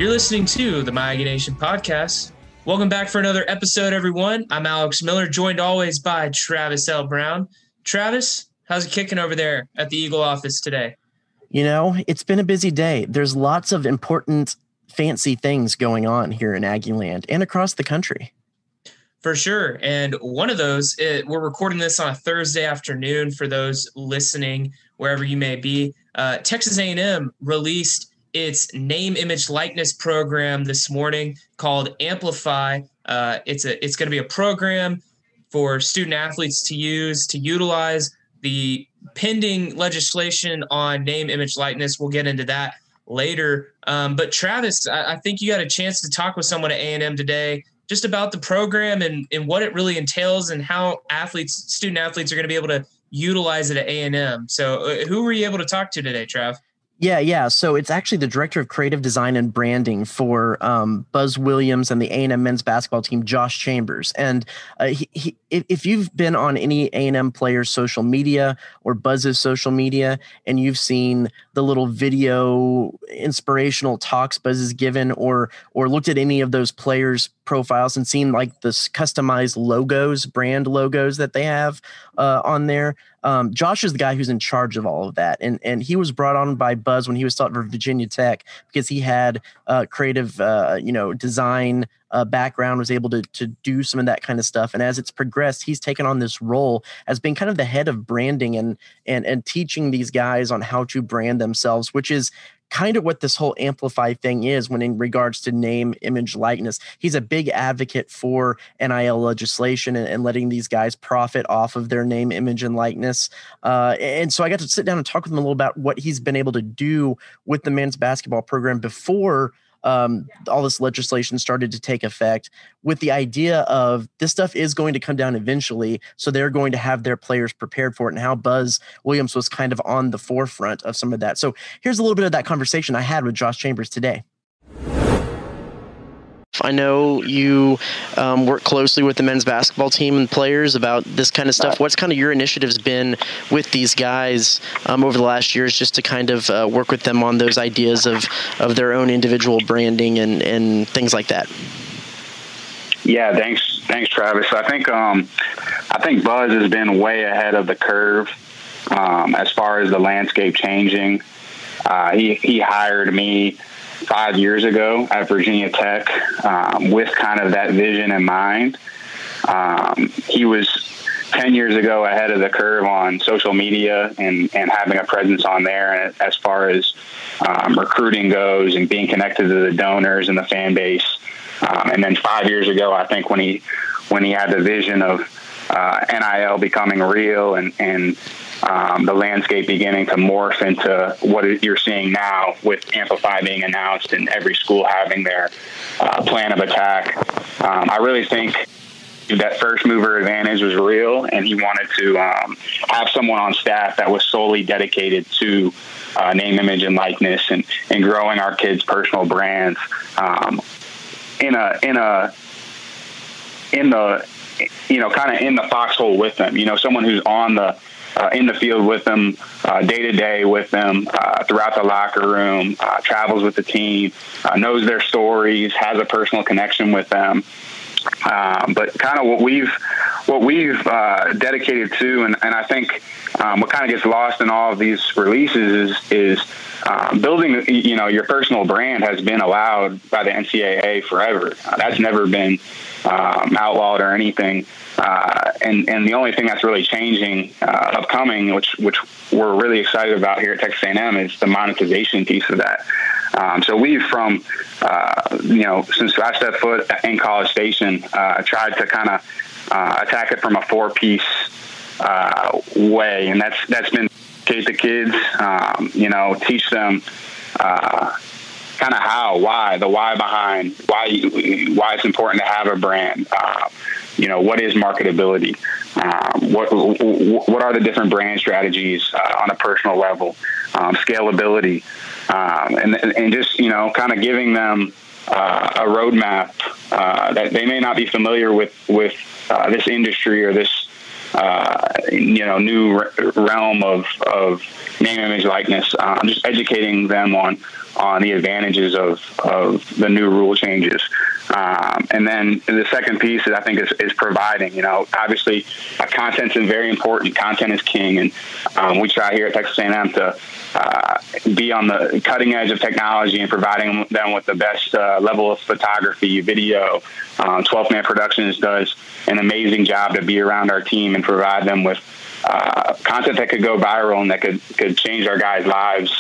You're listening to the My Aggie Nation podcast. Welcome back for another episode, everyone. I'm Alex Miller, joined always by Travis L. Brown. Travis, how's it kicking over there at the Eagle office today? You know, it's been a busy day. There's lots of important, fancy things going on here in Aggie Land and across the country. For sure. And one of those, we're recording this on a Thursday afternoon for those listening wherever you may be. Texas A&M released its name, image, likeness program this morning called AMPLIFY. It's going to be a program for student athletes to utilize the pending legislation on name, image, likeness. We'll get into that later. But Travis, I think you got a chance to talk with someone at A&M today just about the program and what it really entails and how student athletes are going to be able to utilize it at A&M. So who were you able to talk to today, Trav? Yeah. So it's actually the director of creative design and branding for Buzz Williams and the A&M men's basketball team, Josh Chambers. And if you've been on any A&M player's social media or Buzz's social media, and you've seen the little video inspirational talks Buzz has given, or looked at any of those players' profiles and seen like this customized logos, brand logos that they have on there, Josh is the guy who's in charge of all of that. And he was brought on by Buzz when he was still at Virginia Tech because he had creative, design background, was able to do some of that kind of stuff. And as it's progressed, he's taken on this role as being kind of the head of branding and teaching these guys on how to brand themselves, which is kind of what this whole AMPLIFY thing is when in regards to name, image, likeness. He's a big advocate for NIL legislation and letting these guys profit off of their name, image, and likeness. And so I got to sit down and talk with him a little about what he's been able to do with the men's basketball program before all this legislation started to take effect, with the idea of this stuff is going to come down eventually. So they're going to have their players prepared for it, and how Buzz Williams was kind of on the forefront of some of that. So here's a little bit of that conversation I had with Josh Chambers today. I know you work closely with the men's basketball team and players about this kind of stuff. What's kind of your initiatives been with these guys over the last years, just to kind of work with them on those ideas of their own individual branding and things like that? Yeah, thanks, Travis. I think Buzz has been way ahead of the curve as far as the landscape changing. He hired me 5 years ago at Virginia Tech with kind of that vision in mind. He was 10 years ago ahead of the curve on social media and having a presence on there as far as recruiting goes and being connected to the donors and the fan base. And then 5 years ago, I think when he had the vision of NIL becoming real and the landscape beginning to morph into what you're seeing now with AMPLIFY being announced and every school having their plan of attack. I really think that first mover advantage was real, and he wanted to have someone on staff that was solely dedicated to name, image, and likeness and growing our kids' personal brands in the kind of in the foxhole with them. Someone who's on the in the field with them, day to day with them, throughout the locker room, travels with the team, knows their stories, has a personal connection with them. But kind of what we've dedicated to, and I think what kind of gets lost in all of these releases is building. Your personal brand has been allowed by the NCAA forever. That's never been outlawed or anything. And the only thing that's really changing, upcoming, which we're really excited about here at Texas A&M, is the monetization piece of that. So we've since I stepped foot in College Station, tried to kind of attack it from a four-piece way, and that's been educate the kids, teach them kind of the why behind why it's important to have a brand. What is marketability? What are the different brand strategies on a personal level? Scalability, and just kind of giving them a roadmap that they may not be familiar with this industry or this new realm of name, image, likeness. Just educating them on the advantages of the new rule changes. And then the second piece that I think is providing, obviously content's very important. Content is king. And we try here at Texas A&M to be on the cutting edge of technology and providing them with the best level of photography, video. 12th Man Productions does an amazing job to be around our team and provide them with content that could go viral and that could change our guys' lives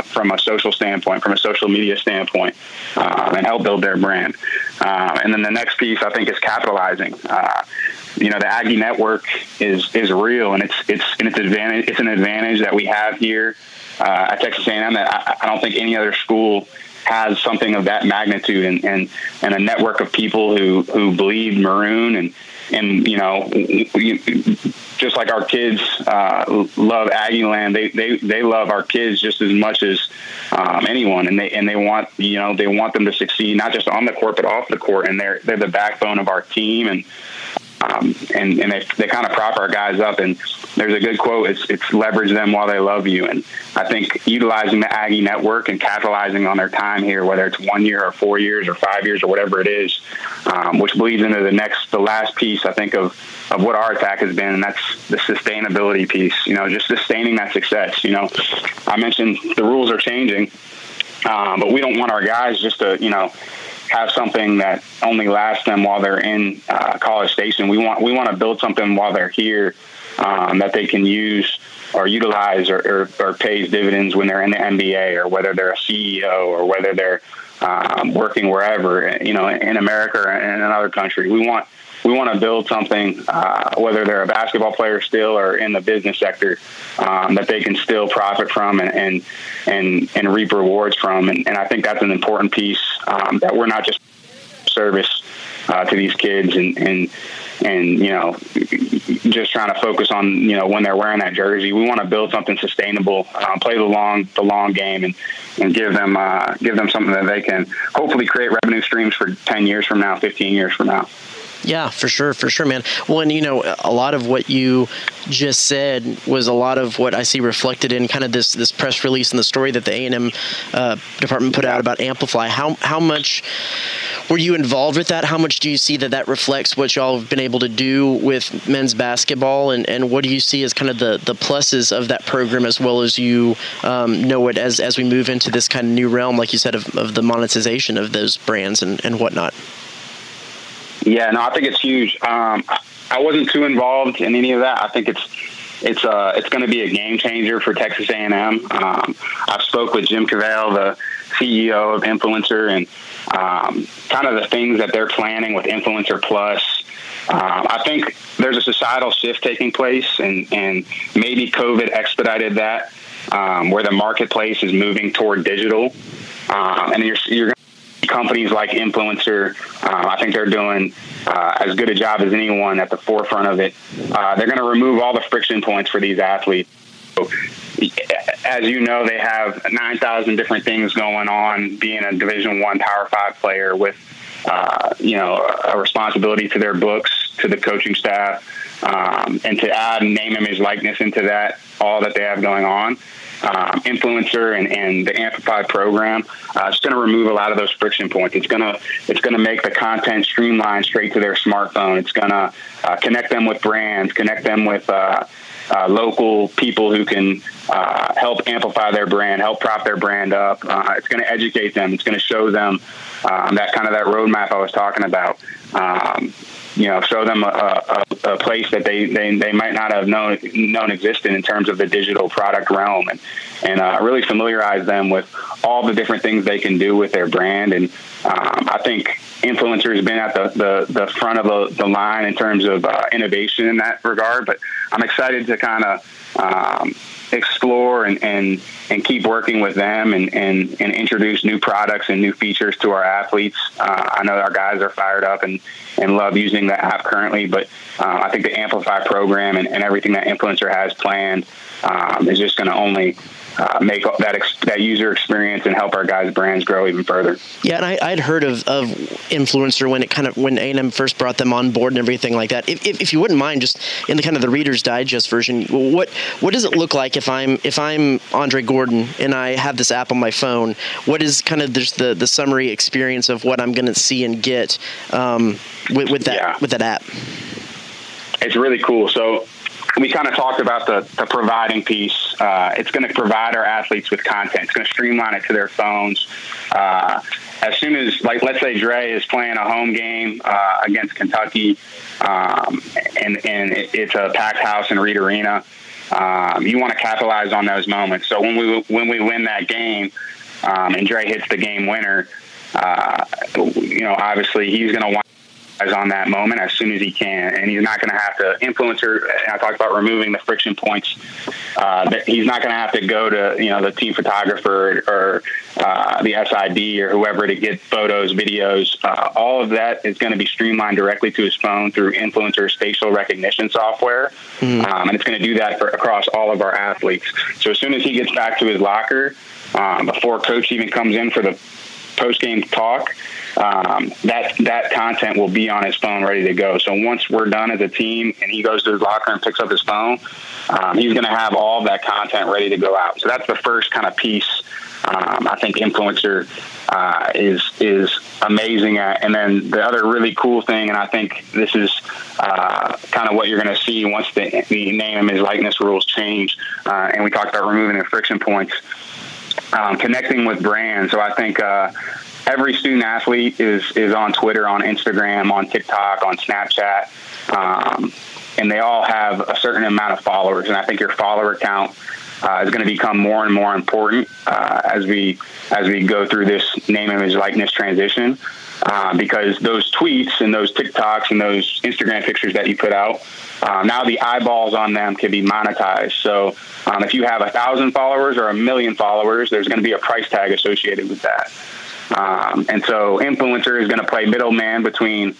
from a social standpoint, from a social media standpoint, and help build their brand. And then the next piece, I think, is capitalizing. The Aggie Network is real, and it's an advantage that we have here at Texas A&M that I don't think any other school has something of that magnitude, and a network of people who bleed maroon and just like our kids love Aggie Land, they love our kids just as much as anyone, and they want them to succeed, not just on the court but off the court, and they're the backbone of our team, and they kind of prop our guys up. And there's a good quote, it's leverage them while they love you. And I think utilizing the Aggie Network and capitalizing on their time here, whether it's 1 year or 4 years or 5 years or whatever it is, which bleeds into the last piece, I think, of what our attack has been, and that's the sustainability piece, just sustaining that success. I mentioned the rules are changing, but we don't want our guys just to, have something that only lasts them while they're in College Station. We want to build something while they're here that they can use or utilize or pays dividends when they're in the NBA, or whether they're a CEO, or whether they're working wherever, in America or in another country. We want to build something, whether they're a basketball player still or in the business sector, that they can still profit from and reap rewards from. And I think that's an important piece, that we're not just service to these kids and just trying to focus on, when they're wearing that jersey. We want to build something sustainable, play the long game, and give them something that they can hopefully create revenue streams for 10 years from now, 15 years from now. Yeah, for sure, man. Well, and a lot of what you just said was a lot of what I see reflected in kind of this press release and the story that the A&M department put out about Amplify. How much were you involved with that? How much do you see that reflects what y'all have been able to do with men's basketball, and what do you see as kind of the pluses of that program, as well as know it as we move into this kind of new realm, like you said, of the monetization of those brands and whatnot? Yeah, no, I think it's huge. I wasn't too involved in any of that. I think it's going to be a game changer for Texas A&M. I've spoke with Jim Cavale, the CEO of Influencer, and kind of the things that they're planning with Influencer Plus. I think there's a societal shift taking place, and maybe COVID expedited that, where the marketplace is moving toward digital, and you're companies like Influencer, I think they're doing as good a job as anyone at the forefront of it. They're going to remove all the friction points for these athletes. So, as you know, they have 9,000 different things going on, being a Division I Power 5 player with, a responsibility to their books, to the coaching staff, and to add name, image, likeness into that, all that they have going on. Influencer and the Amplify program, it's going to remove a lot of those friction points. It's going to make the content streamlined straight to their smartphone. It's going to connect them with brands, connect them with local people who can help amplify their brand, help prop their brand up. It's going to educate them. It's going to show them that roadmap I was talking about. Show them a place that they might not have known existed in terms of the digital product realm, and really familiarize them with all the different things they can do with their brand. And I think Influencer has been at the front of the line in terms of innovation in that regard, but I'm excited to kind of explore and keep working with them and introduce new products and new features to our athletes. I know our guys are fired up and love using the app currently, but I think the Amplify program and everything that Influencer has planned is just going to only make that user experience and help our guys' brands grow even further. Yeah, and I'd heard of influencer when A&M first brought them on board and everything like that. If you wouldn't mind, just in the kind of the Reader's Digest version, what does it look like if I'm Andre Gordon and I have this app on my phone? What is kind of the summary experience of what I'm going to see and get with that app? It's really cool. So we kind of talked about the providing piece. It's going to provide our athletes with content. It's going to streamline it to their phones. As soon as, like, let's say Dre is playing a home game against Kentucky, and it's a packed house in Reed Arena, you want to capitalize on those moments. So when we win that game, and Dre hits the game winner, obviously he's going to want on that moment as soon as he can, and he's not going to have to influencer. I talked about removing the friction points. That he's not going to have to go to the team photographer or the SID or whoever to get photos, videos. All of that is going to be streamlined directly to his phone through influencer's facial recognition software, and it's going to do that across all of our athletes. So as soon as he gets back to his locker, before coach even comes in for the post-game talk, that content will be on his phone ready to go. So once we're done as a team and he goes to his locker and picks up his phone, he's going to have all of that content ready to go out. So that's the first kind of piece I think influencer is amazing at. And then the other really cool thing, and I think this is kind of what you're going to see once the name and likeness rules change, and we talked about removing the friction points, connecting with brands. So I think every student athlete is on Twitter, on Instagram, on TikTok, on Snapchat, and they all have a certain amount of followers. And I think your follower count is going to become more and more important as we go through this name, image, likeness transition, because those tweets and those TikToks and those Instagram pictures that you put out, now the eyeballs on them can be monetized. So if you have 1,000 followers or 1 million followers, there's going to be a price tag associated with that. And so influencer is going to play middleman between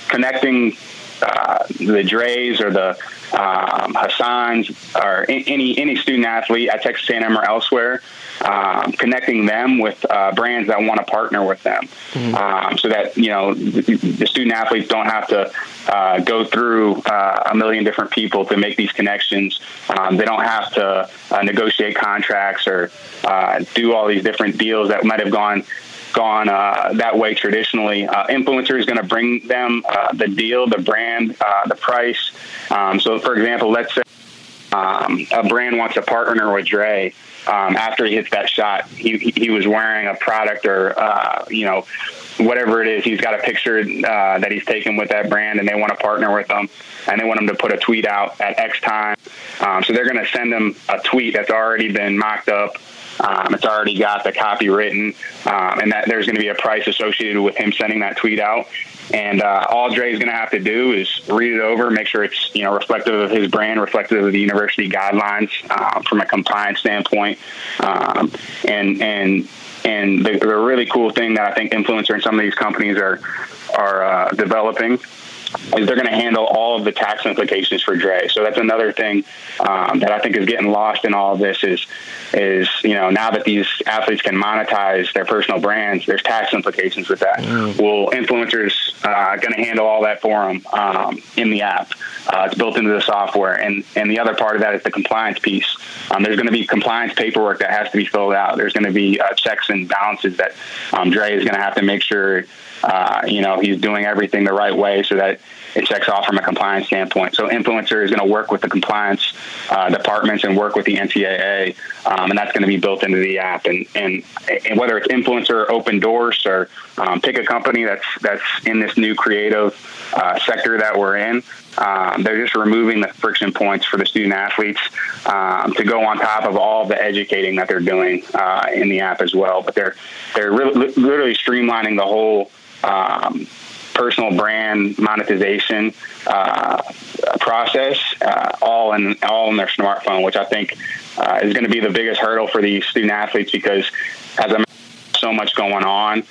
connecting the Dre's or the Hassans or any student athlete at Texas A&M or elsewhere, connecting them with brands that want to partner with them, so that the student athletes don't have to go through a million different people to make these connections. They don't have to negotiate contracts or do all these different deals that might have gone that way traditionally. Influencer is going to bring them the deal, the brand, the price. So, for example, let's say a brand wants to partner with Dre. After he hits that shot, he was wearing a product or whatever it is. He's got a picture that he's taken with that brand, and they want to partner with them, and they want him to put a tweet out at X time. So they're going to send him a tweet that's already been mocked up. It's already got the copy written, and that there's going to be a price associated with him sending that tweet out. And all Dre's going to have to do is read it over, make sure it's reflective of his brand, reflective of the university guidelines from a compliance standpoint. And the really cool thing that I think influencer and some of these companies are developing is they're going to handle all of the tax implications for Dre. So that's another thing that I think is getting lost in all of this is now that these athletes can monetize their personal brands, there's tax implications with that. Well, influencers going to handle all that for them in the app. It's built into the software. And the other part of that is the compliance piece. There's going to be compliance paperwork that has to be filled out. There's going to be checks and balances that Dre is going to have to make sure he's doing everything the right way so that it checks off from a compliance standpoint. So influencer is going to work with the compliance departments and work with the NCAA, and that's going to be built into the app. And whether it's influencer, open doors, or pick a company that's in this new creative sector that we're in, they're just removing the friction points for the student athletes to go on top of all the educating that they're doing in the app as well. But they're literally streamlining the whole personal brand monetization process all in their smartphone, which I think is going to be the biggest hurdle for these student athletes, because as so much going on,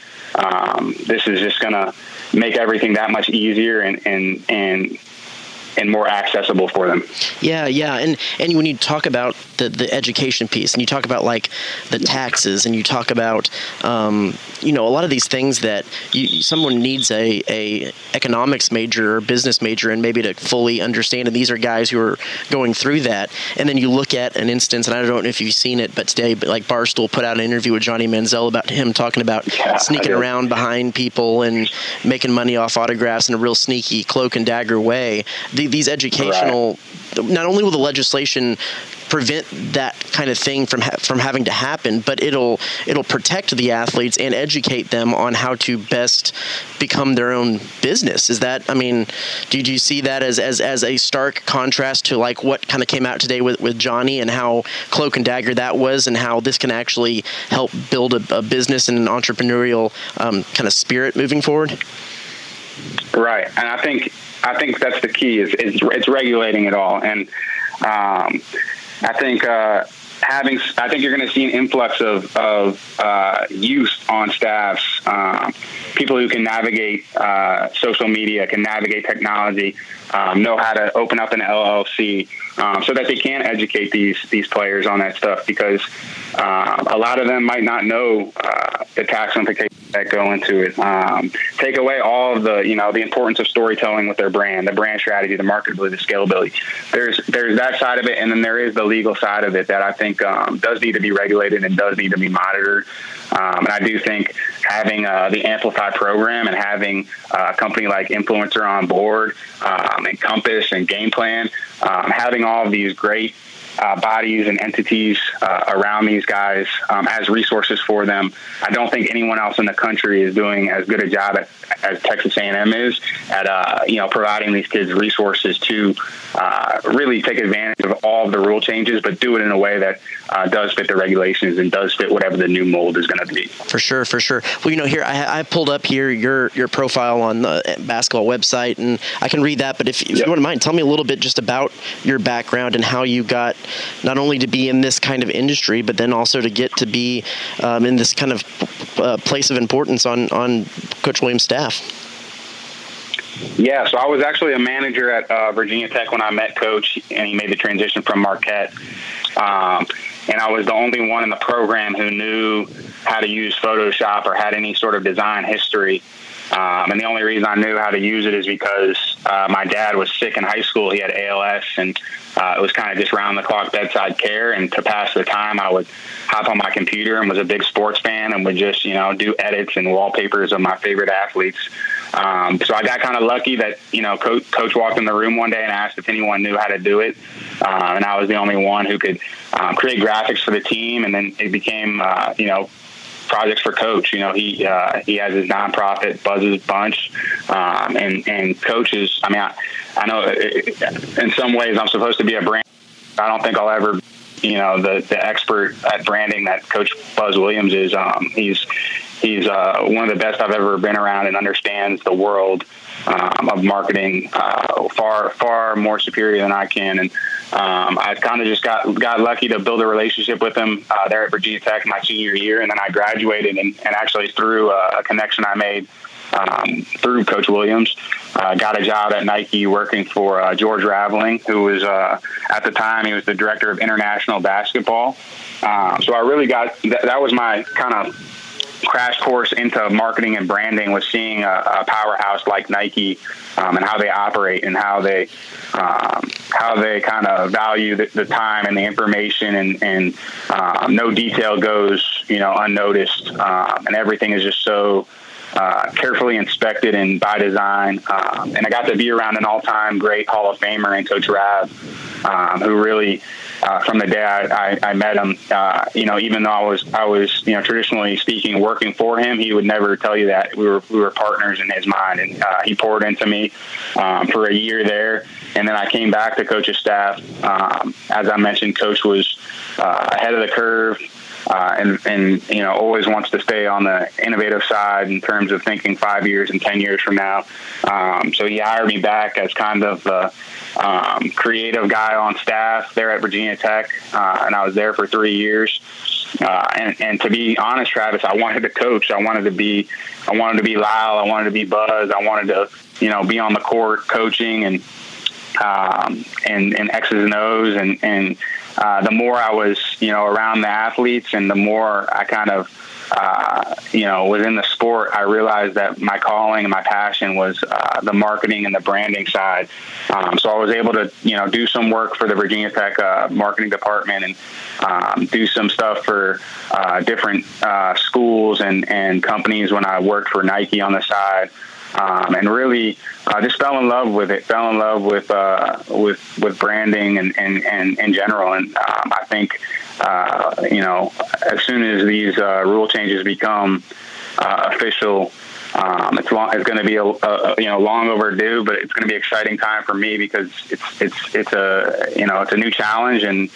this is just going to make everything that much easier and and more accessible for them. Yeah. And when you talk about the education piece, and you talk about like the taxes, and you talk about a lot of these things that someone needs a economics major or business major and maybe to fully understand, and these are guys who are going through that. And then you look at an instance, and I don't know if you've seen it, but today, like Barstool put out an interview with Johnny Manziel about him talking about sneaking around behind people and making money off autographs in a real sneaky cloak and dagger way. These educational, not only will the legislation prevent that kind of thing from having to happen, but it'll protect the athletes and educate them on how to best become their own business. Is that, I mean, do you see that as a stark contrast to like what kind of came out today with Johnny, and how cloak and dagger that was, and how this can actually help build a business and an entrepreneurial kind of spirit moving forward? Right, and I think that's the key. It's regulating it all, and I think you're going to see an influx of youth on staffs, people who can navigate social media, can navigate technology, know how to open up an LLC, so that they can educate these players on that stuff, because a lot of them might not know the tax implications that go into it. Take away all of the importance of storytelling with their brand, the brand strategy, the marketability, the scalability. There's that side of it, and then there is the legal side of it that I think does need to be regulated and does need to be monitored. And I do think having the Amplify program and having a company like Influencer on board, and Compass and Game Plan, having all of these great bodies and entities around these guys as resources for them. I don't think anyone else in the country is doing as good a job as Texas A&M is at providing these kids resources to really take advantage of all of the rule changes, but do it in a way that does fit the regulations and does fit whatever the new mold is going to be. For sure. Well, here I pulled up here your profile on the basketball website, and I can read that. But if you wouldn't mind, tell me a little bit just about your background and how you got not only to be in this kind of industry, but then also to get to be in this kind of place of importance on Coach Williams' staff. Yeah, so I was actually a manager at Virginia Tech when I met Coach, and he made the transition from Marquette. And I was the only one in the program who knew how to use Photoshop or had any sort of design history. And the only reason I knew how to use it is because my dad was sick in high school. He had ALS, and it was kind of just round-the-clock bedside care. And to pass the time, I would hop on my computer and was a big sports fan and would just, do edits and wallpapers of my favorite athletes. So I got kind of lucky that, Coach walked in the room one day and asked if anyone knew how to do it. And I was the only one who could create graphics for the team. And then it became, projects for Coach. He has his nonprofit Buzz's Bunch, and coaches. I mean, I know in some ways I'm supposed to be a brand. I don't think I'll ever, the expert at branding that Coach Buzz Williams is. He's one of the best I've ever been around and understands the world of marketing far more superior than I can. And I kind of just got lucky to build a relationship with him there at Virginia Tech my senior year. And then I graduated and actually through a connection I made through Coach Williams, got a job at Nike working for George Raveling, who was at the time, he was the director of international basketball. So I really that was my kind of crash course into marketing and branding, was seeing a powerhouse like Nike and how they operate and how they kind of value the time and the information, and no detail goes unnoticed, and everything is just so carefully inspected and by design. And I got to be around an all-time great Hall of Famer in Coach Rav, who really, from the day I met him, even though I was traditionally speaking, working for him, he would never tell you that we were partners in his mind. And he poured into me for a year there. And then I came back to Coach's staff. As I mentioned, Coach was ahead of the curve. And always wants to stay on the innovative side in terms of thinking 5 years and 10 years from now. So he hired me back as kind of the creative guy on staff there at Virginia Tech, and I was there for 3 years. And to be honest, Travis, I wanted to coach. I wanted to be Lyle. I wanted to be Buzz. I wanted to, be on the court coaching. And and X's and O's, and the more I was, around the athletes, and the more I kind of, was in the sport, I realized that my calling and my passion was the marketing and the branding side. So I was able to, do some work for the Virginia Tech marketing department, and do some stuff for different schools and companies when I worked for Nike on the side. And really just fell in love with it, fell in love with branding and in general. And I think, as soon as these rule changes become official, it's going to be a long overdue, but it's going to be an exciting time for me because it's a new challenge, and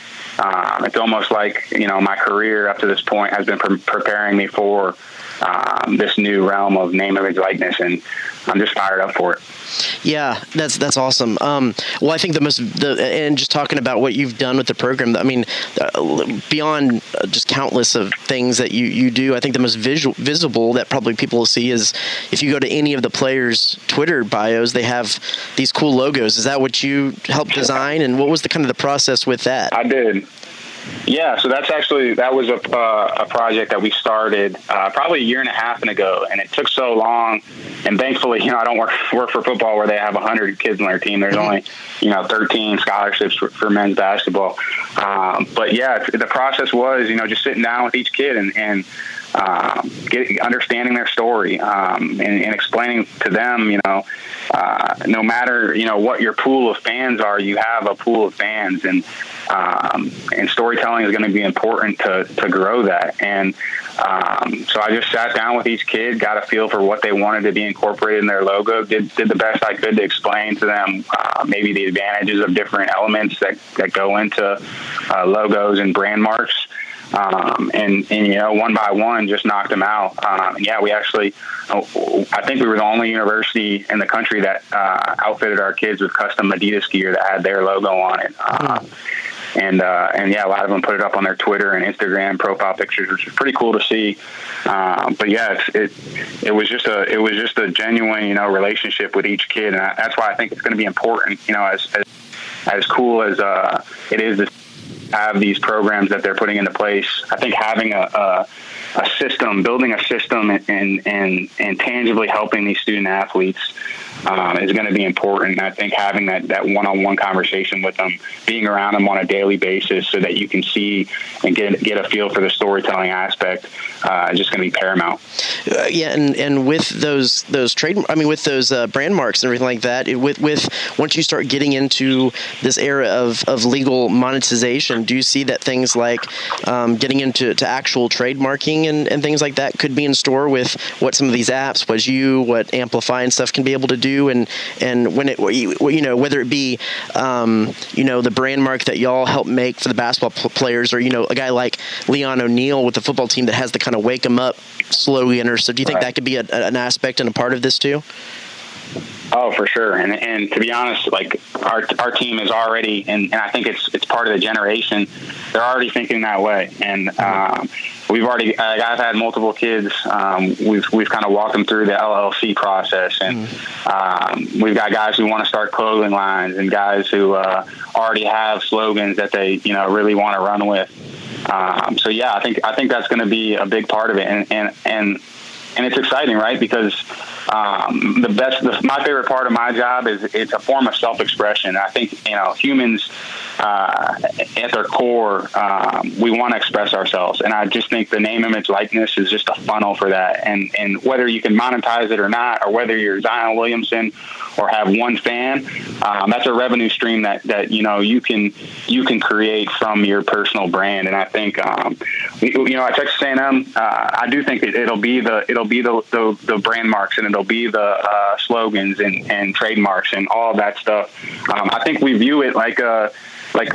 it's almost like my career up to this point has been preparing me for this new realm of name, image, likeness, and I'm just fired up for it. Yeah, that's awesome. Well, I think and just talking about what you've done with the program, I mean, beyond just countless of things that you do, I think the most visible that probably people will see is if you go to any of the players' Twitter bios, they have these cool logos. Is that what you helped design? And what was the process with that? I did. Yeah, so that was a project that we started probably a year and a half ago, and it took so long. And thankfully, I don't work for football where they have 100 kids on their team. There's only 13 scholarships for men's basketball. But yeah, the process was just sitting down with each kid and understanding their story and explaining to them, no matter what your pool of fans are, you have a pool of fans, and storytelling is going to be important to grow that. And so I just sat down with each kid, got a feel for what they wanted to be incorporated in their logo, did the best I could to explain to them maybe the advantages of different elements that go into logos and brand marks. And one by one just knocked them out. Yeah, we actually, I think we were the only university in the country that outfitted our kids with custom Adidas gear that had their logo on it. And yeah, a lot of them put it up on their Twitter and Instagram profile pictures, which is pretty cool to see. But yeah, it was just a genuine, relationship with each kid. And that's why I think it's going to be important, as cool as it is to have these programs that they're putting into place. I think having a system, building a system and tangibly helping these student athletes is going to be important. And I think having that one-on-one conversation with them, being around them on a daily basis so that you can see and get a feel for the storytelling aspect is just going to be paramount. Yeah, and with those with those brand marks and everything like that, with once you start getting into this era of legal monetization, do you see that things like getting into actual trademarking and things like that could be in store with what some of these apps, what Amplify and stuff can be able to do, and when it whether it be the brand mark that y'all help make for the basketball players, or a guy like Leon O'Neal with the football team that has the kind of wake 'em up slogan, or so. Do you think that could be an aspect and a part of this too? Oh, for sure. And to be honest, like our team is already, and I think it's part of the generation. They're already thinking that way. And we've already, I've had multiple kids. We've kind of walked them through the LLC process, and we've got guys who want to start clothing lines, and guys who already have slogans that they really want to run with. So yeah, I think that's going to be a big part of it, and it's exciting, right? Because my favorite part of my job is it's a form of self-expression. I think humans at their core, we want to express ourselves, and I just think the name, image, likeness is just a funnel for that. And whether you can monetize it or not, or whether you're Zion Williamson or have one fan, that's a revenue stream that you can create from your personal brand. And I think at Texas A&M, I do think it'll be the brand marks, and it'll be the slogans and trademarks and all of that stuff. I think we view it like the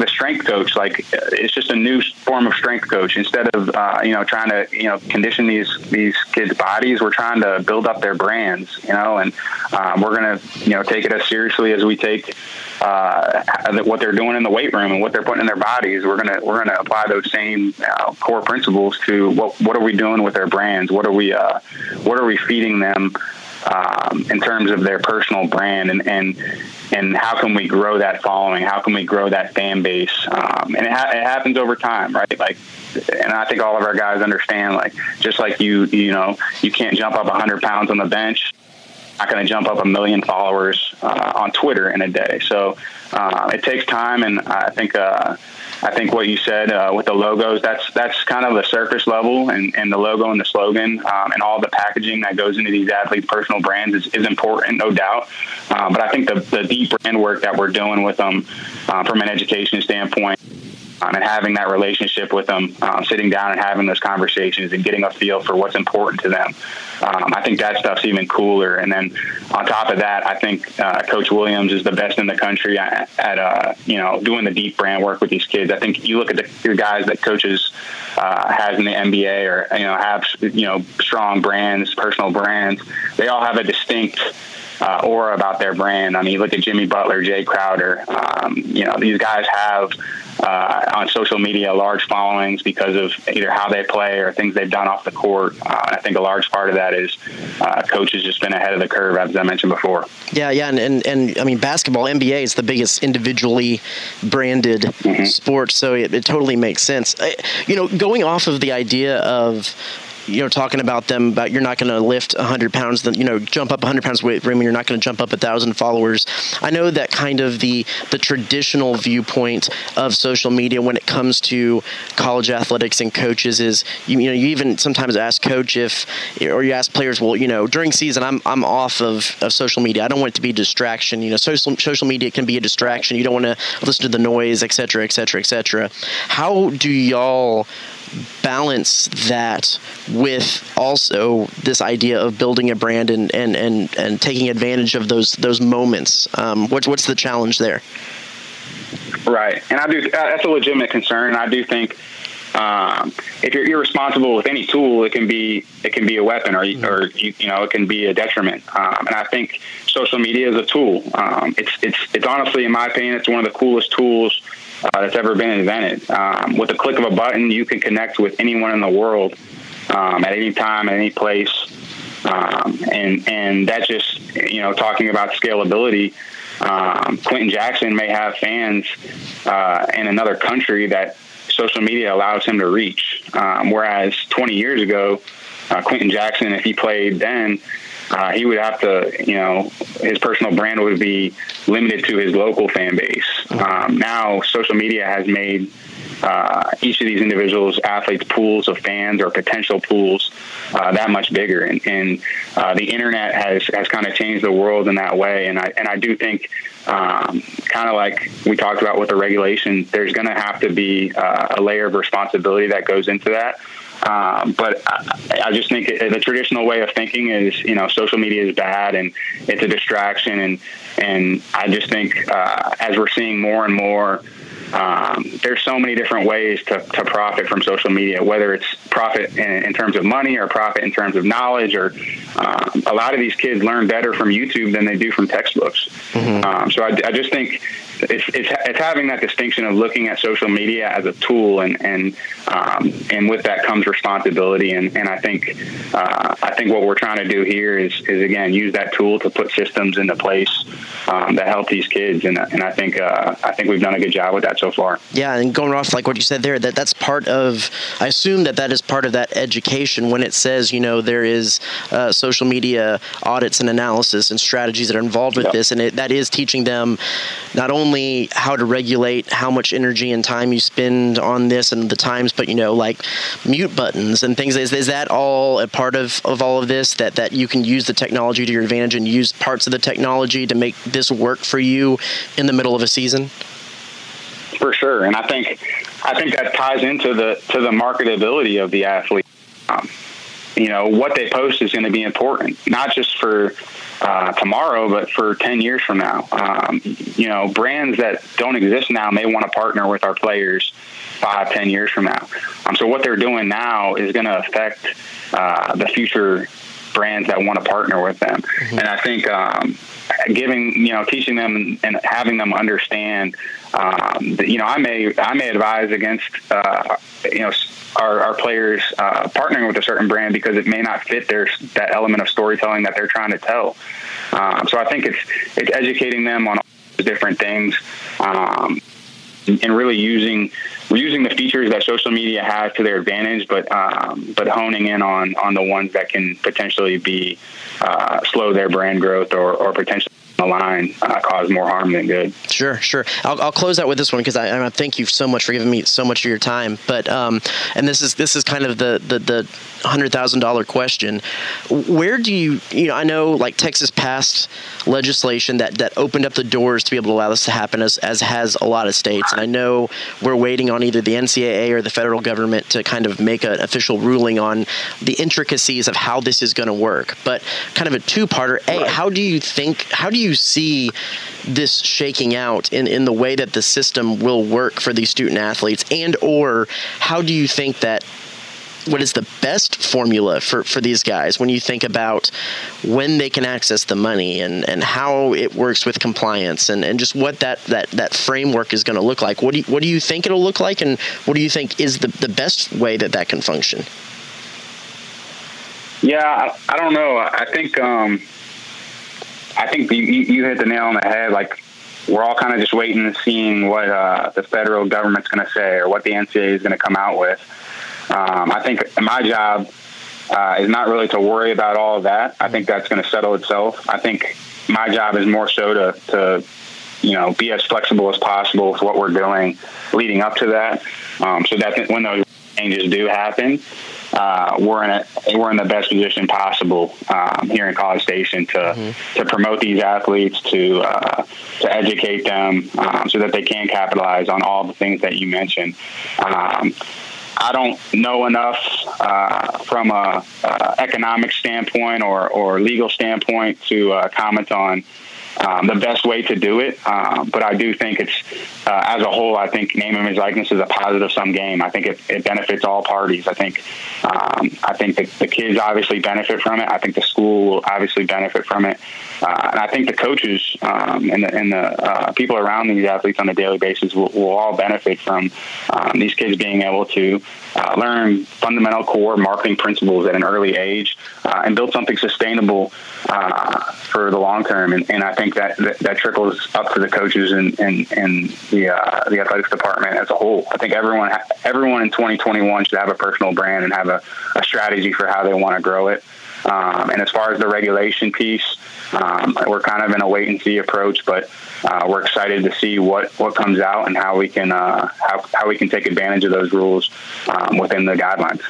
strength coach, like it's just a new form of strength coach. Instead of trying to condition these kids' bodies, we're trying to build up their brands, and we're gonna take it as seriously as we take what they're doing in the weight room and what they're putting in their bodies. We're gonna apply those same core principles to what are we doing with their brands? What are we feeding them in terms of their personal brand, and how can we grow that following? How can we grow that fan base? And it happens over time, right? Like, and I think all of our guys understand, like, just like you can't jump up 100 pounds on the bench, not going to jump up 1 million followers on Twitter in a day. So it takes time, and I think what you said with the logos, that's kind of the surface level, and the logo and the slogan and all the packaging that goes into these athletes' personal brands is important, no doubt. But I think the deep brand work that we're doing with them from an education standpoint, and having that relationship with them, sitting down and having those conversations and getting a feel for what's important to them, I think that stuff's even cooler. And then on top of that, I think Coach Williams is the best in the country at doing the deep brand work with these kids. I think you look at your guys that coaches has in the NBA, or have strong brands, personal brands. They all have a distinct aura about their brand. I mean, you look at Jimmy Butler, Jay Crowder. These guys have on social media large followings because of either how they play or things they've done off the court. I think a large part of that is coach has just been ahead of the curve, as I mentioned before. Yeah, and I mean, basketball, NBA is the biggest individually branded sport, so it totally makes sense. Going off of the idea of talking about them, about you're not going to lift 100 pounds, jump up 100 pounds weight room, and you're not going to jump up 1,000 followers. I know that kind of the traditional viewpoint of social media when it comes to college athletics and coaches is, you even sometimes ask coach or you ask players, well, during season, I'm off of social media. I don't want it to be a distraction. Social media can be a distraction. You don't want to listen to the noise, et cetera, et cetera, et cetera. How do y'all balance that with also this idea of building a brand and taking advantage of those moments? What's the challenge there? Right, and I do. That's a legitimate concern. And I do think if you're irresponsible with any tool, it can be a weapon, or it can be a detriment. And I think social media is a tool. It's honestly, in my opinion, it's one of the coolest tools that's ever been invented. With a click of a button, you can connect with anyone in the world at any time, at any place. And that just, talking about scalability, Quentin Jackson may have fans in another country that social media allows him to reach. Whereas 20 years ago, Quentin Jackson, if he played then, he would have to, his personal brand would be limited to his local fan base. Now, social media has made each of these individuals, athletes, pools of fans or potential pools that much bigger. And the internet has kind of changed the world in that way. And I do think, kind of like we talked about with the regulation, there's going to have to be a layer of responsibility that goes into that. But I just think the traditional way of thinking is, social media is bad and it's a distraction. And I just think as we're seeing more and more, there's so many different ways to profit from social media, whether it's profit in terms of money or profit in terms of knowledge, or a lot of these kids learn better from YouTube than they do from textbooks. So I just think it's having that distinction of looking at social media as a tool, and with that comes responsibility. And I think what we're trying to do here is again use that tool to put systems into place that help these kids. And I think we've done a good job with that so far. Yeah, and going off like what you said there, that's part of. I assume that is part of that education when it says there is social media audits and analysis and strategies that are involved with this, and that is teaching them not only how to regulate how much energy and time you spend on this and the times, but like mute buttons and things. Is that all a part of all of this, that you can use the technology to your advantage and use parts of the technology to make this work for you in the middle of a season? For sure. And I think that ties into the marketability of the athlete. What they post is going to be important, not just for tomorrow, but for 10 years from now. Brands that don't exist now may want to partner with our players 5-10 years from now. So what they're doing now is going to affect the future brands that want to partner with them. Mm-hmm. And I think teaching them and having them understand that, I may advise against our players partnering with a certain brand because it may not fit that element of storytelling that they're trying to tell. So I think it's educating them on all these different things, and really using the features that social media has to their advantage, but honing in on the ones that can potentially be slow their brand growth or potentially the line cause more harm than good. Sure. I'll close out with this one because I thank you so much for giving me so much of your time. But and this is kind of the $100,000 question. Where do you I know like Texas passed legislation that opened up the doors to be able to allow this to happen as has a lot of states, and I know we're waiting on either the NCAA or the federal government to kind of make an official ruling on the intricacies of how this is going to work. But kind of a two-parter. A, how do you see this shaking out in the way that the system will work for these student athletes, and or how do you think that what is the best formula for these guys when you think about when they can access the money and how it works with compliance and just what that framework is going to look like? What do you think it'll look like, and what do you think is the best way that can function? Yeah, I don't know. I think you hit the nail on the head. Like, we're all kind of just waiting and seeing what the federal government's going to say or what the NCAA is going to come out with. I think my job is not really to worry about all of that. I think that's going to settle itself. I think my job is more so to be as flexible as possible with what we're doing leading up to that, so that when those changes do happen, we're in the best position possible here in College Station to promote these athletes, to educate them so that they can capitalize on all the things that you mentioned. I don't know enough from a economic standpoint or legal standpoint to comment on the best way to do it. But I do think it's, as a whole, I think name, image, likeness is a positive sum game. I think it benefits all parties. I think the kids obviously benefit from it. I think the school will obviously benefit from it. And I think the coaches and the people around these athletes on a daily basis will all benefit from these kids being able to learn fundamental core marketing principles at an early age and build something sustainable for the long term. And I think that trickles up to the coaches and the athletics department as a whole. I think everyone in 2021 should have a personal brand and have a strategy for how they want to grow it. And as far as the regulation piece, we're kind of in a wait and see approach, but we're excited to see what comes out and how we can how we can take advantage of those rules within the guidelines.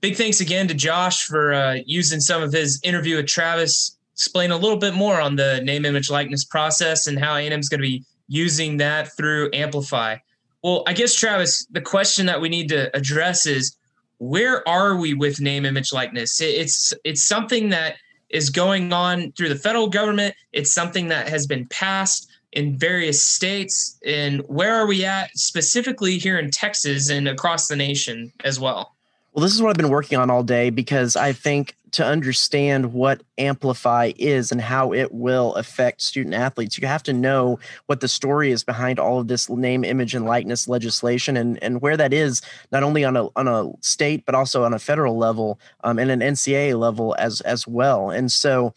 Big thanks again to Josh for using some of his interview with Travis, explain a little bit more on the name, image, likeness process and how A&M is going to be using that through Amplify. Well, I guess, Travis, the question that we need to address is, where are we with name, image, likeness? It's something that is going on through the federal government. It's something that has been passed in various states. And where are we at specifically here in Texas and across the nation as well? Well, this is what I've been working on all day, because I think to understand what Amplify is and how it will affect student athletes, you have to know what the story is behind all of this name, image, and likeness legislation, and where that is, not only on a state, but also on a federal level and an NCAA level as well. And so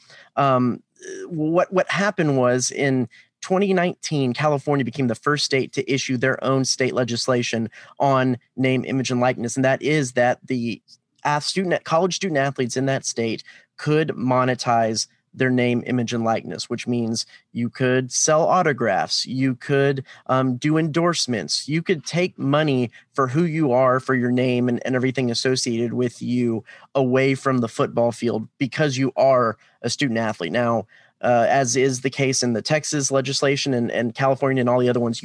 what happened was, in 2019, California became the first state to issue their own state legislation on name, image, and likeness. And that is that the college student athletes in that state could monetize their name, image, and likeness, which means you could sell autographs, you could do endorsements, you could take money for who you are, for your name and everything associated with you away from the football field because you are a student athlete. Now, as is the case in the Texas legislation and California and all the other ones,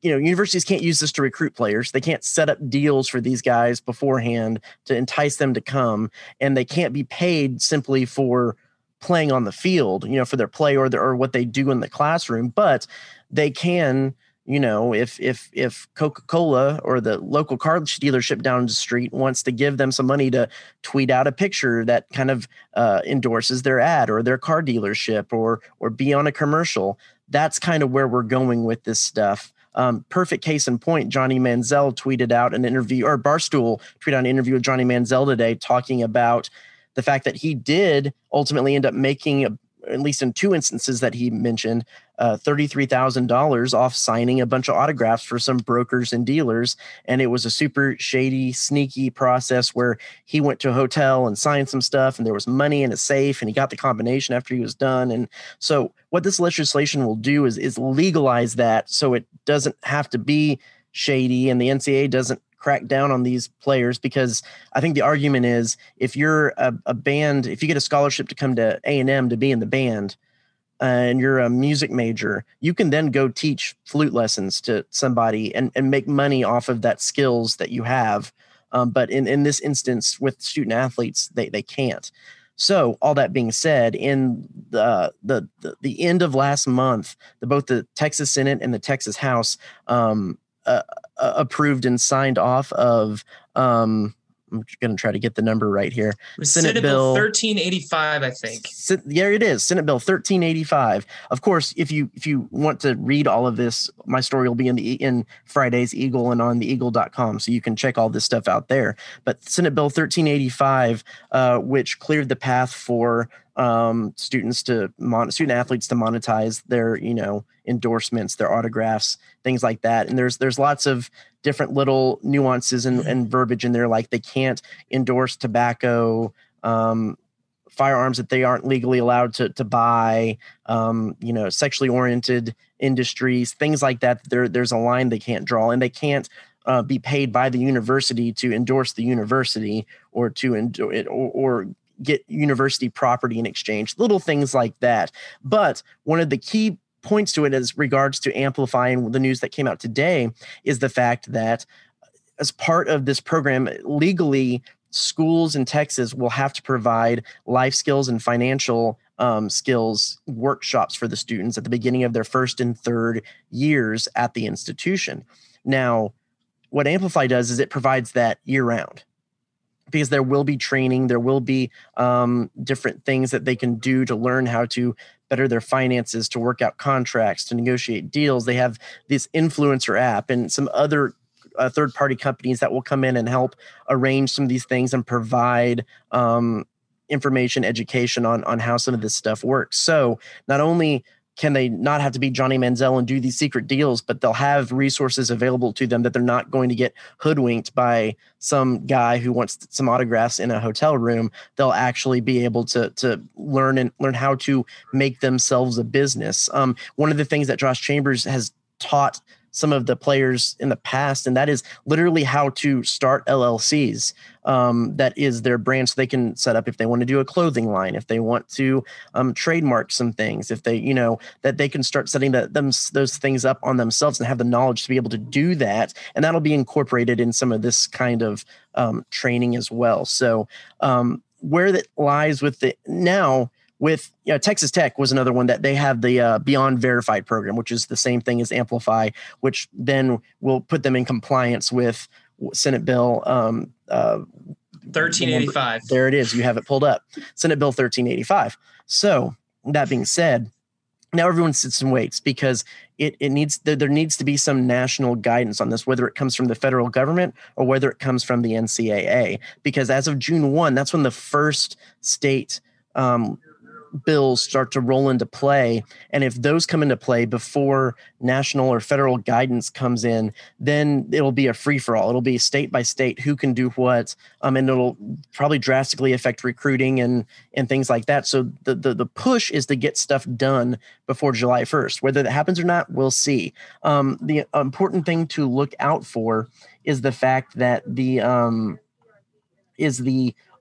universities can't use this to recruit players. They can't set up deals for these guys beforehand to entice them to come, and they can't be paid simply for playing on the field, for their play or what they do in the classroom. But they can if Coca-Cola or the local car dealership down the street wants to give them some money to tweet out a picture that kind of endorses their ad or their car dealership or be on a commercial, that's kind of where we're going with this stuff. Perfect case in point, Johnny Manziel tweeted out an interview, or Barstool tweeted out an interview with Johnny Manziel today talking about the fact that he did ultimately end up making, at least in two instances that he mentioned, $33,000 off signing a bunch of autographs for some brokers and dealers. And it was a super shady, sneaky process where he went to a hotel and signed some stuff, and there was money in a safe, and he got the combination after he was done. And so what this legislation will do is legalize that, so it doesn't have to be shady, and the NCAA doesn't crack down on these players. Because I think the argument is, if you're a band, if you get a scholarship to come to A&M to be in the band, and you're a music major, you can then go teach flute lessons to somebody and make money off of that skills that you have. But in this instance with student athletes, they can't. So all that being said, in the end of last month, both the Texas Senate and the Texas House approved and signed off of, I'm going to try to get the number right here. Senate Bill 1385, I think. There it is. Senate Bill 1385. Of course, if you want to read all of this, my story will be in Friday's Eagle and on theeagle.com, so you can check all this stuff out there. But Senate Bill 1385, which cleared the path for student athletes to monetize their endorsements, their autographs, things like that. And there's lots of different little nuances and verbiage in there, like they can't endorse tobacco, firearms that they aren't legally allowed to buy, sexually oriented industries, things like that. There's a line they can't draw, and they can't be paid by the university to endorse the university or or get university property in exchange, little things like that. But one of the key points to it as regards to amplifying the news that came out today is the fact that as part of this program, legally, schools in Texas will have to provide life skills and financial skills workshops for the students at the beginning of their first and third years at the institution. Now, what Amplify does is it provides that year round, because there will be training, there will be different things that they can do to learn how to better their finances, to work out contracts, to negotiate deals. They have this influencer app and some other third-party companies that will come in and help arrange some of these things and provide information, education on how some of this stuff works. So not only can they not have to be Johnny Manziel and do these secret deals, but they'll have resources available to them that they're not going to get hoodwinked by some guy who wants some autographs in a hotel room. They'll actually be able to learn how to make themselves a business. One of the things that Josh Chambers has taught some of the players in the past, and that is literally how to start LLCs. That is their brand, so they can set up if they want to do a clothing line, if they want to trademark some things, if they, that they can start setting those things up on themselves and have the knowledge to be able to do that. And that'll be incorporated in some of this kind of training as well. So where that lies with the now. With Texas Tech was another one that they have the Beyond Verified program, which is the same thing as Amplify, which then will put them in compliance with Senate Bill 1385. There it is. You have it pulled up. Senate Bill 1385. So that being said, now everyone sits and waits, because there needs to be some national guidance on this, whether it comes from the federal government or whether it comes from the NCAA. Because as of June 1, that's when the first state bills start to roll into play. And if those come into play before national or federal guidance comes in, then it'll be a free-for-all. It'll be state by state who can do what, and it'll probably drastically affect recruiting and things like that. So the push is to get stuff done before July 1st. Whether that happens or not, we'll see. The important thing to look out for is the fact that the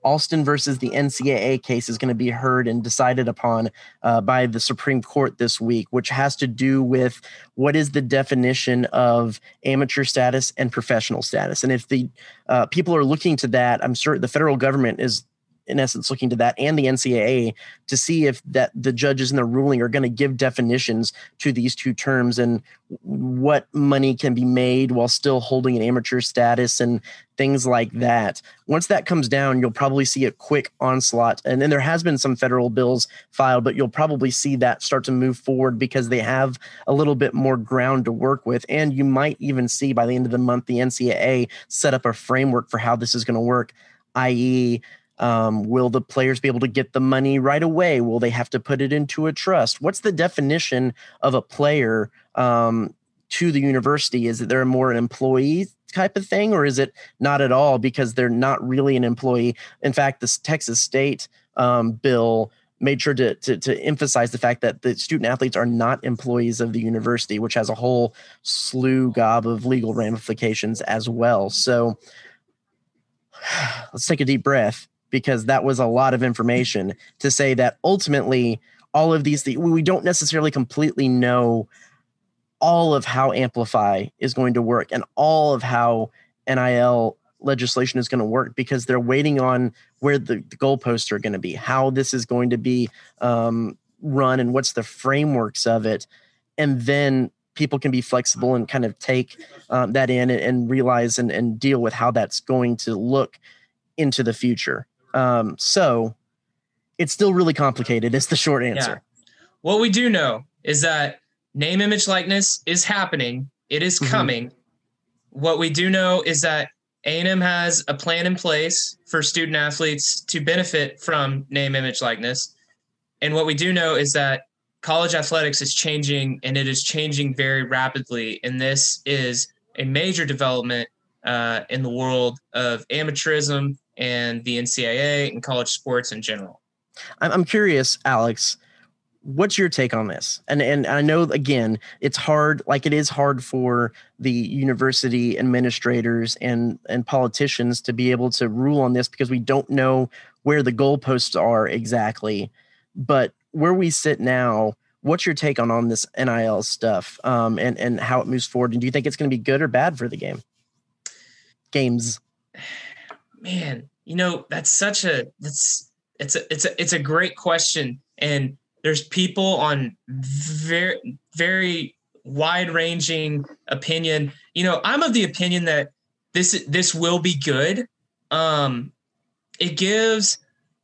Alston versus the NCAA case is going to be heard and decided upon by the Supreme Court this week, which has to do with what is the definition of amateur status and professional status. And if the people are looking to that, I'm sure the federal government is in essence looking to that and the NCAA to see if that the judges in the ruling are going to give definitions to these two terms and what money can be made while still holding an amateur status and things like that. Once that comes down, you'll probably see a quick onslaught. And then there has been some federal bills filed, but you'll probably see that start to move forward because they have a little bit more ground to work with. And you might even see by the end of the month, the NCAA set up a framework for how this is going to work, i.e., will the players be able to get the money right away? Will they have to put it into a trust? What's the definition of a player to the university? Is it they're more an employee type of thing, or is it not at all because they're not really an employee? In fact, this Texas State bill made sure to emphasize the fact that the student athletes are not employees of the university, which has a whole gob of legal ramifications as well. So let's take a deep breath, because that was a lot of information to say that ultimately all of these things, we don't necessarily completely know all of how Amplify is going to work and all of how NIL legislation is going to work, because they're waiting on where the goalposts are going to be, how this is going to be run and what's the frameworks of it. And then people can be flexible and kind of take that in and realize and deal with how that's going to look into the future. So it's still really complicated. It's the short answer. Yeah. What we do know is that name, image, likeness is happening. It is coming. What we do know is that A&M has a plan in place for student athletes to benefit from name, image, likeness. And what we do know is that college athletics is changing, and it is changing very rapidly. And this is a major development in the world of amateurism and the NCAA and college sports in general. I'm curious, Alex, what's your take on this? And I know, again, it's hard, like it is hard for the university administrators and politicians to be able to rule on this because we don't know where the goalposts are exactly. But where we sit now, what's your take on this NIL stuff and how it moves forward? And do you think it's going to be good or bad for the games? Man, that's such it's a great question. And there's people on very, very wide-ranging opinion. I'm of the opinion that this will be good. It gives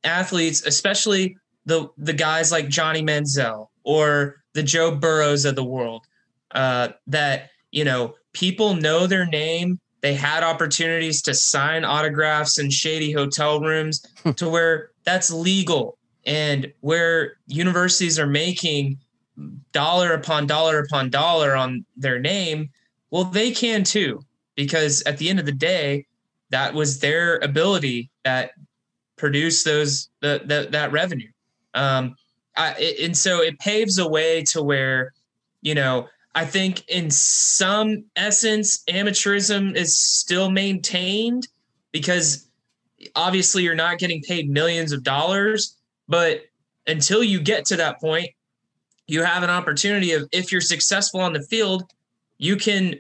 athletes, especially the guys like Johnny Manziel or the Joe Burrows of the world, that people know their name. They had opportunities to sign autographs in shady hotel rooms to where that's legal. And where universities are making dollar upon dollar upon dollar on their name, well, they can too, because at the end of the day, that was their ability that produced that revenue. And so it paves a way to where, I think in some essence, amateurism is still maintained because obviously you're not getting paid millions of dollars. But until you get to that point, you have an opportunity of, if you're successful on the field, you can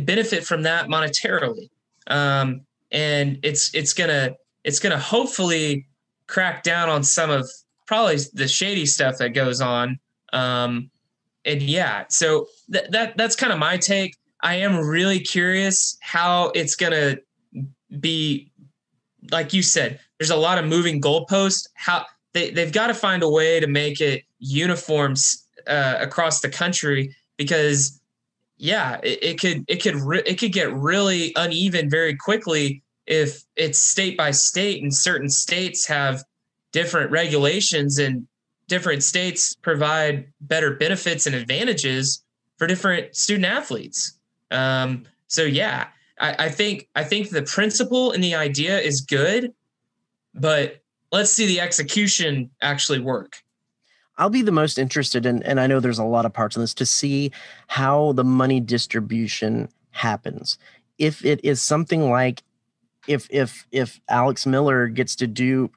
benefit from that monetarily. And it's gonna hopefully crack down on some of probably the shady stuff that goes on. And yeah, so that's kind of my take. I am really curious how it's gonna be. Like you said, there's a lot of moving goalposts. How they've got to find a way to make it uniform across the country, because it could get really uneven very quickly if it's state by state, and certain states have different regulations and different states provide better benefits and advantages for different student athletes. So yeah, I think the principle and the idea is good, but let's see the execution actually work. I'll be the most interested in, and I know there's a lot of parts in this, to see how the money distribution happens. If it is something like if Alex Miller gets to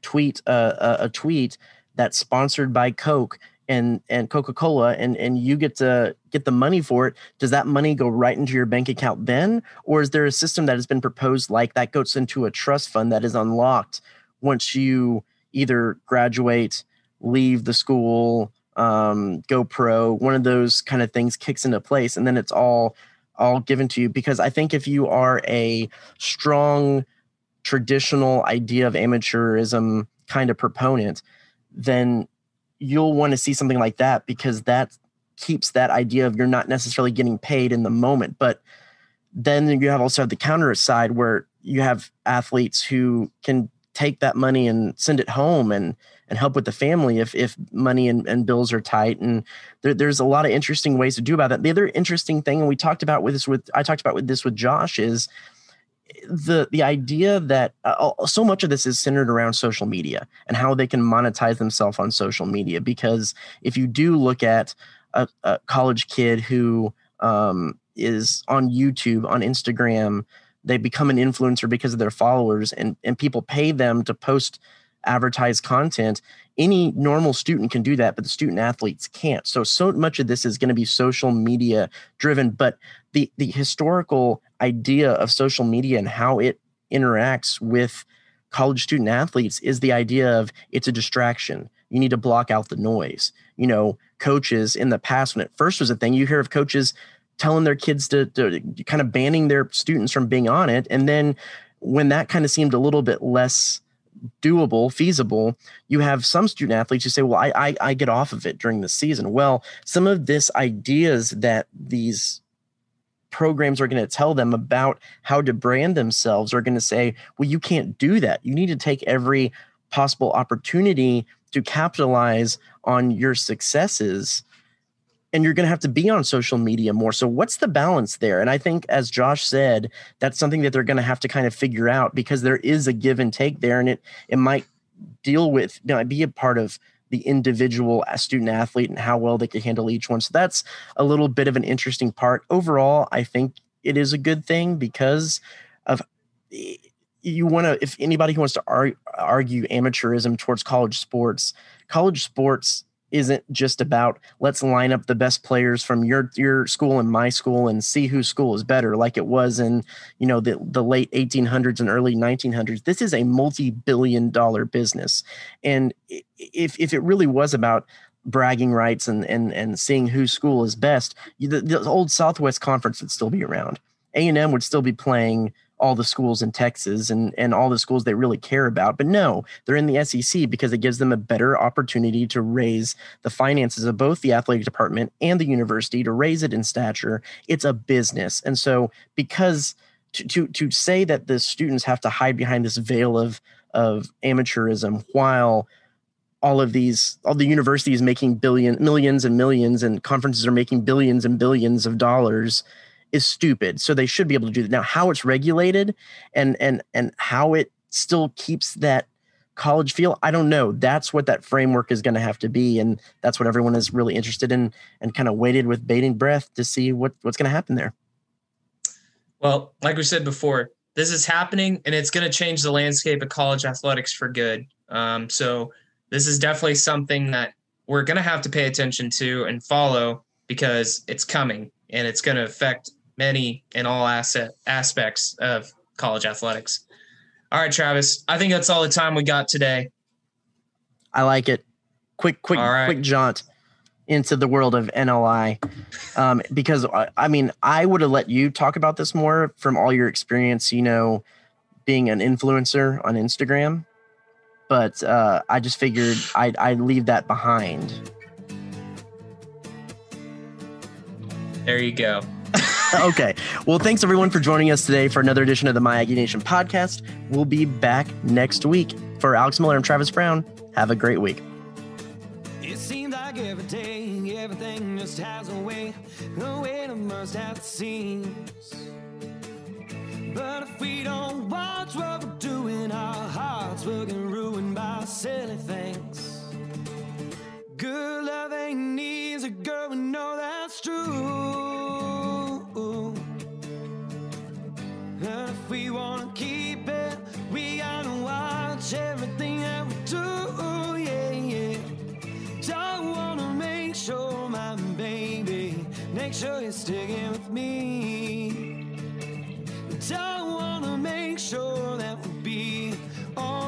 tweet a tweet that's sponsored by Coke and Coca-Cola, and you get to get the money for it, does that money go right into your bank account then? Or is there a system that has been proposed like that goes into a trust fund that is unlocked once you either graduate, leave the school, go pro, one of those kind of things kicks into place, and then it's all given to you. Because I think if you are a strong traditional idea of amateurism kind of proponent, then you'll want to see something like that, because that keeps that idea of you're not necessarily getting paid in the moment. But then you also have the counter side, where you have athletes who can take that money and send it home and help with the family if money and bills are tight. And there's a lot of interesting ways to do about that. The other interesting thing, and I talked about this with Josh, is the idea that so much of this is centered around social media and how they can monetize themselves on social media. Because if you do look at a college kid who is on YouTube, on Instagram, they become an influencer because of their followers, and people pay them to post advertised content. Any normal student can do that, but the student athletes can't. So much of this is going to be social media driven. But the historical idea of social media and how it interacts with college student athletes is the idea of it's a distraction. You need to block out the noise. Coaches in the past, when it first was a thing, you hear of coaches telling their kids to kind of banning their students from being on it. And then when that kind of seemed a little bit less doable, feasible, you have some student athletes who say, well, I get off of it during the season. Well, some of this ideas that these programs are going to tell them about how to brand themselves are going to say, well, you can't do that. You need to take every possible opportunity to capitalize on your successes, and you're going to have to be on social media more. So what's the balance there? And I think, as Josh said, that's something that they're going to have to kind of figure out, because there is a give and take there, and it might deal with, be a part of the individual student athlete and how well they can handle each one. So that's a little bit of an interesting part. Overall, I think it is a good thing, because of if anybody who wants to argue amateurism towards college sports isn't just about let's line up the best players from your school and my school and see whose school is better, like it was in the late 1800s and early 1900s. This is a multi-billion-dollar business, and if it really was about bragging rights and seeing whose school is best, the old Southwest Conference would still be around. A&M would still be playing all the schools in Texas and all the schools they really care about. But no, they're in the SEC because it gives them a better opportunity to raise the finances of both the athletic department and the university, to raise it in stature. It's a business. And so because to say that the students have to hide behind this veil of amateurism while all the universities making millions and millions, and conferences are making billions and billions of dollars, is stupid. So they should be able to do that. Now, how it's regulated and how it still keeps that college feel, I don't know. That's what that framework is going to have to be. And that's what everyone is really interested in, and kind of waited with bated breath to see what's going to happen there. Well, like we said before, this is happening, and it's going to change the landscape of college athletics for good. So this is definitely something that we're going to have to pay attention to and follow, because it's coming, and it's going to affect many and all aspects of college athletics. All right, Travis, I think that's all the time we got today. I like it. Quick jaunt into the world of NLI, because I would have let you talk about this more from all your experience, being an influencer on Instagram. But I just figured I'd leave that behind. There you go. Okay. Well, thanks everyone for joining us today for another edition of the My Aggie Nation podcast. We'll be back next week. For Alex Miller and Travis Brown, have a great week. It seems like every day, everything just has a way to burst at the seams. But if we don't watch what we're doing, our hearts will get ruined by silly things. Good love ain't needs a girl, we know that's true. And if we wanna keep it, we gotta watch everything that we do, yeah. Don't wanna make sure, my baby, make sure you're sticking with me. Don't wanna make sure that we'll be on